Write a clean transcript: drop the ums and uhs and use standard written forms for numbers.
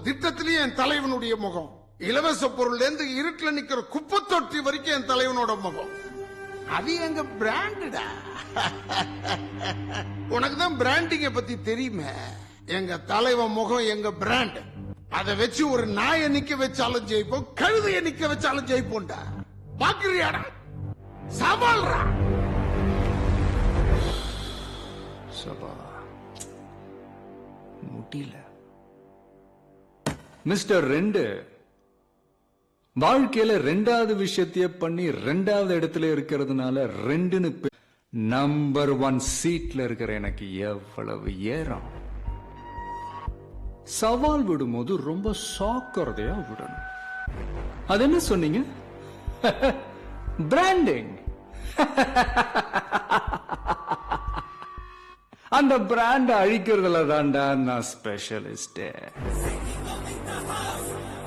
திட்டத்திலேயே என் தலைவனுடைய முகம். இலவச பொருள்ல இருந்து இருட்டுல நிக்கிற குப்பை தொட்டி வரைக்கும் என் தலைவனோட முகம். அது எங்க பிராண்டடா. உனக்கு தான் பிராண்டிங்க பத்தி தெரியுமே. எங்க தலைவன் முகம் எங்க பிராண்ட். அதை வச்சு ஒரு நாயை நிக்க வச்சாலும் ஜெயிப்போம், கழுதையை நிக்க வச்சாலும் ஜெயிப்போம்டா. பாக்குறியாடா? சவால்ரா. சபா முடியல. மிஸ்டர் 2, வாழ்க்கையில 2வது விஷயத்தையே பண்ணி 2வது இடத்துல இருக்கிறதுனால 2ன்னு நம்பர் 1 சீட்ல இருக்கிற எனக்கு எவ்வளவு ஏறம். சவால் விடும்போது ரொம்ப சாக்கிறதையா விடணும். அது என்ன சொன்னீங்க? பிராண்டிங். அந்த பிராண்ட் அழிக்கிறதுல தான்டா நான் ஸ்பெஷலிஸ்ட்.